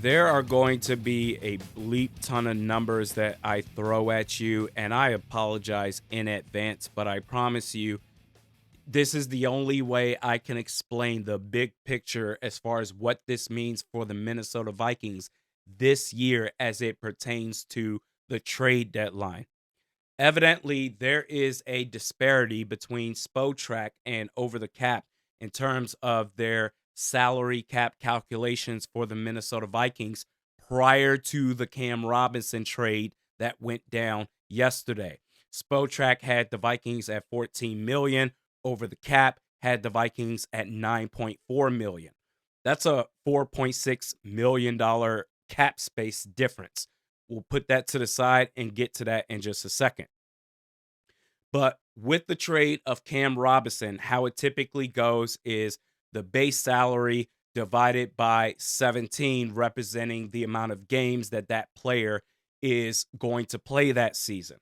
There are going to be a bleep ton of numbers that I throw at you, and I apologize in advance, but I promise you, this is the only way I can explain the big picture as far as what this means for the Minnesota Vikings this year as it pertains to the trade deadline. Evidently, there is a disparity between Spotrac and Over the Cap in terms of their salary cap calculations for the Minnesota Vikings prior to the Cam Robinson trade that went down yesterday. Spotrac had the Vikings at 14 million, Over the Cap had the Vikings at 9.4 million. That's a 4.6 million dollar cap space difference. We'll put that to the side and get to that in just a second. But with the trade of Cam Robinson, how it typically goes is the base salary divided by 17, representing the amount of games that that player is going to play that season.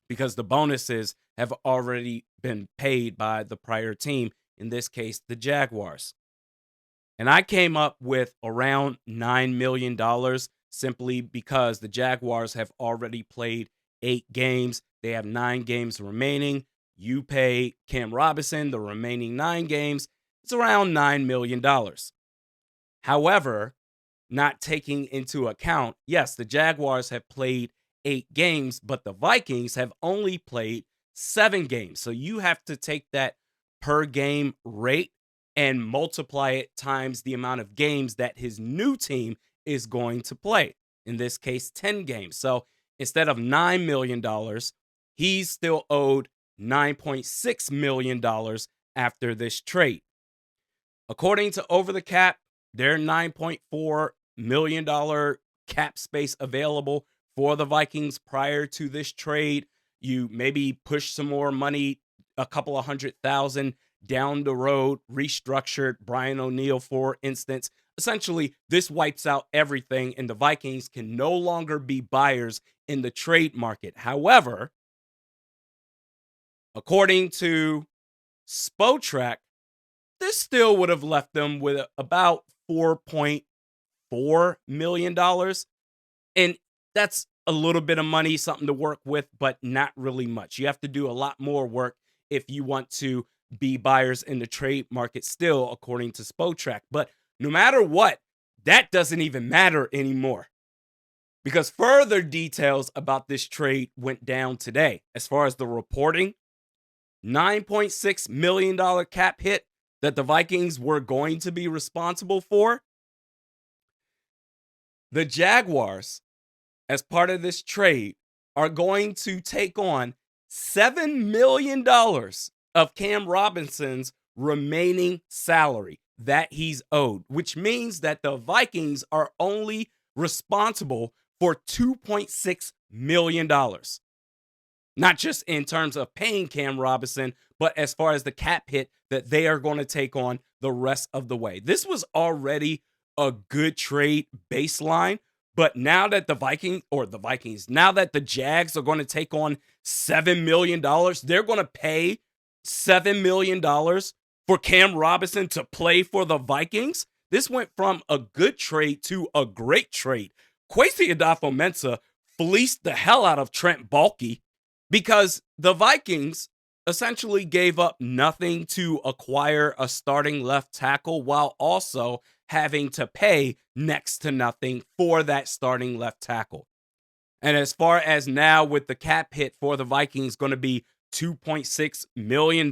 Because the bonuses have already been paid by the prior team, in this case, the Jaguars. And I came up with around $9 million simply because the Jaguars have already played 8 games. They have 9 games remaining. You pay Cam Robinson the remaining 9 games. It's around $9 million. However, not taking into account, yes, the Jaguars have played 8 games, but the Vikings have only played 7 games. So you have to take that per game rate and multiply it times the amount of games that his new team is going to play. In this case, 10 games. So instead of $9 million, he's still owed $9.6 million after this trade. According to Over the Cap, their $9.4 million cap space available for the Vikings prior to this trade. You maybe push some more money, a couple of $100,000 down the road, restructured Brian O'Neill, for instance. Essentially, this wipes out everything, and the Vikings can no longer be buyers in the trade market. However, according to Spotrac, this still would have left them with about $4.4 million. And that's a little bit of money, something to work with, but not really much. You have to do a lot more work if you want to be buyers in the trade market still, according to Spotrac. But no matter what, that doesn't even matter anymore, because further details about this trade went down today. As far as the reporting, $9.6 million cap hit that the Vikings were going to be responsible for. The Jaguars, as part of this trade, are going to take on $7 million of Cam Robinson's remaining salary that he's owed, which means that the Vikings are only responsible for $2.6 million. Not just in terms of paying Cam Robinson, but as far as the cap hit that they are going to take on the rest of the way. This was already a good trade baseline, but now that now that the Jags are going to take on $7 million, they're going to pay $7 million for Cam Robinson to play for the Vikings. This went from a good trade to a great trade. Kwesi Adolfo-Mensah fleeced the hell out of Trent Baalke because the Vikings essentially gave up nothing to acquire a starting left tackle while also having to pay next to nothing for that starting left tackle. And as far as now, with the cap hit for the Vikings going to be $2.6 million,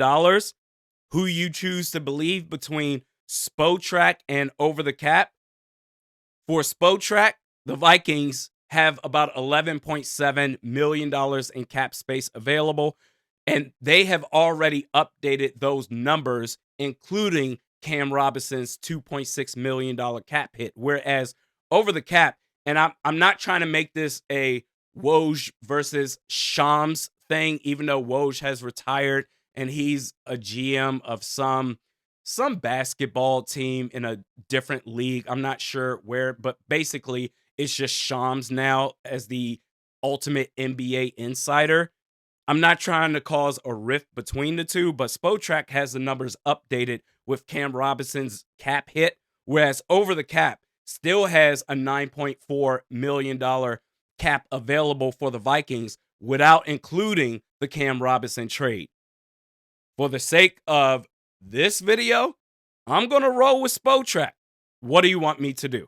who you choose to believe between Spotrac and Over the Cap? For Spotrac, the Vikings have about $11.7 million in cap space available, and they have already updated those numbers, including Cam Robinson's $2.6 million cap hit. Whereas Over the Cap, and I'm not trying to make this a Woj versus Shams thing, even though Woj has retired and he's a GM of some basketball team in a different league. I'm not sure where, but basically it's just Shams now as the ultimate NBA insider. I'm not trying to cause a rift between the two, but Spotrac has the numbers updated with Cam Robinson's cap hit, whereas Over the Cap still has a $9.4 million cap available for the Vikings without including the Cam Robinson trade. For the sake of this video, I'm going to roll with Spotrac. What do you want me to do?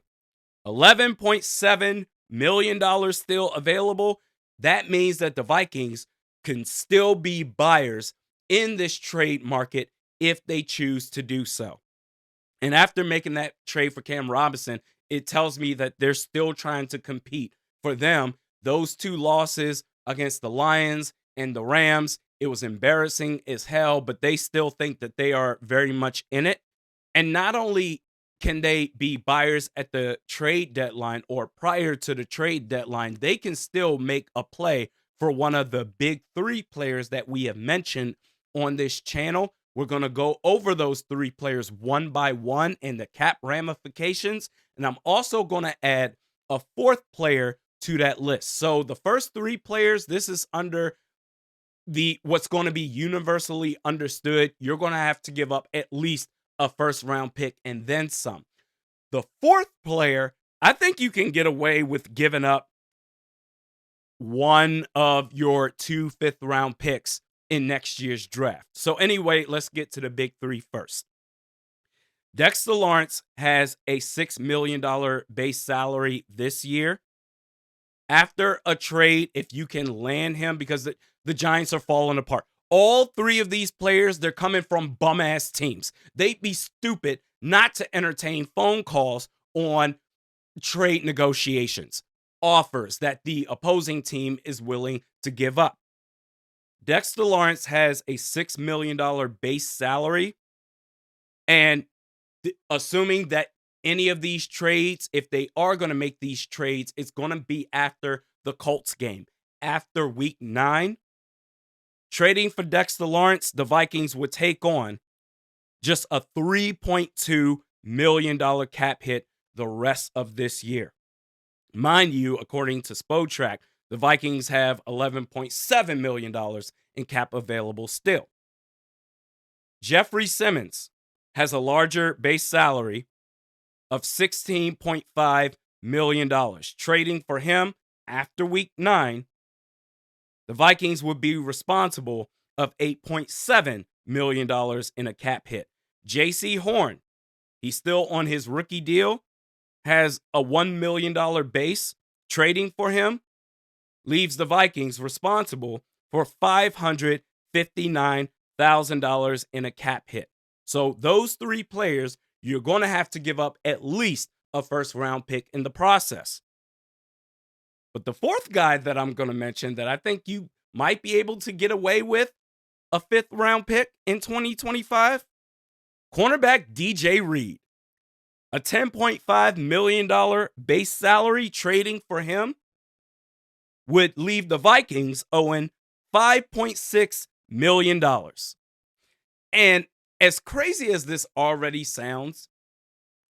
$11.7 million still available. That means that the Vikings can still be buyers in this trade market if they choose to do so. And after making that trade for Cam Robinson, it tells me that they're still trying to compete. For them, those two losses against the Lions and the Rams, it was embarrassing as hell, but they still think that they are very much in it. And not only can they be buyers at the trade deadline or prior to the trade deadline, they can still make a play for one of the big three players that we have mentioned on this channel. We're going to go over those three players one by one and the cap ramifications. And I'm also going to add a fourth player to that list. So the first three players, this is under what's going to be universally understood. You're going to have to give up at least a first round pick and then some. The fourth player, I think you can get away with giving up one of your 2 fifth-round picks in next year's draft. So anyway, let's get to the big three first. Dexter Lawrence has a $6 million base salary this year. After a trade, if you can land him, because the Giants are falling apart. All three of these players, they're coming from bum-ass teams. They'd be stupid not to entertain phone calls on trade negotiations, offers that the opposing team is willing to give up. Dexter Lawrence has a $6 million base salary, and assuming that any of these trades, if they are going to make these trades, it's going to be after the Colts game, after week 9. Trading for Dexter Lawrence, the Vikings would take on just a $3.2 million cap hit the rest of this year. Mind you, according to Spotrac, the Vikings have $11.7 million in cap available still. Jeffrey Simmons has a larger base salary of $16.5 million. Trading for him after week 9, the Vikings would be responsible of $8.7 million in a cap hit. J.C. Horn, he's still on his rookie deal, has a $1 million base. Trading for him leaves the Vikings responsible for $559,000 in a cap hit. So those three players, you're going to have to give up at least a first-round pick in the process. But the fourth guy that I'm going to mention that I think you might be able to get away with a fifth-round pick in 2025, cornerback DJ Reed. A $10.5 million base salary trading for him would leave the Vikings owing $5.6 million. And as crazy as this already sounds,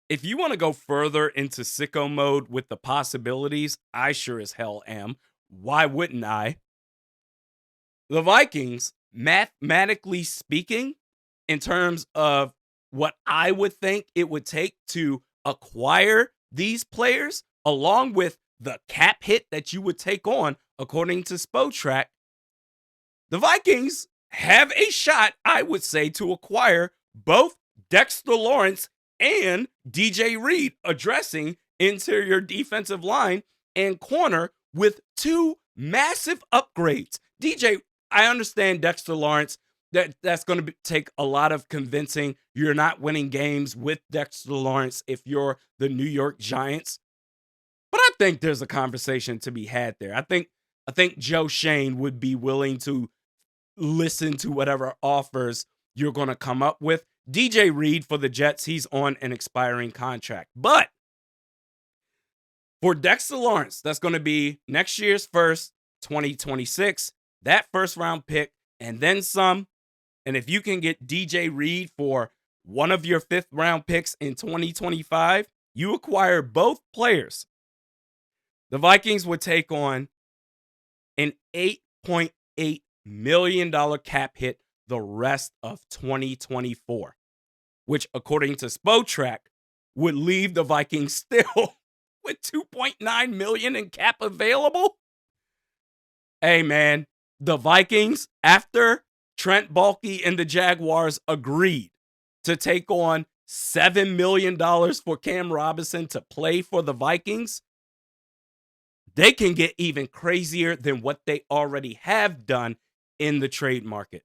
if you want to go further into sicko mode with the possibilities, I sure as hell am. Why wouldn't I? The Vikings, mathematically speaking, in terms of what I would think it would take to acquire these players, along with the cap hit that you would take on, according to Spotrac, the Vikings have a shot, I would say, to acquire both Dexter Lawrence and DJ Reed, addressing interior defensive line and corner with 2 massive upgrades. I understand Dexter Lawrence, that's going to take a lot of convincing. You're not winning games with Dexter Lawrence if you're the New York Giants. But I think there's a conversation to be had there. I think Joe Shane would be willing to listen to whatever offers you're going to come up with. DJ Reed for the Jets, he's on an expiring contract. But for Dexter Lawrence, that's going to be next year's first, 2026, that first round pick, and then some. And if you can get DJ Reed for one of your fifth round picks in 2025, you acquire both players. The Vikings would take on an $8.8 million cap hit the rest of 2024, which, according to Spotrac, would leave the Vikings still with $2.9 million in cap available. Hey, man, the Vikings, after Trent Baalke and the Jaguars agreed to take on $7 million for Cam Robinson to play for the Vikings, they can get even crazier than what they already have done in the trade market.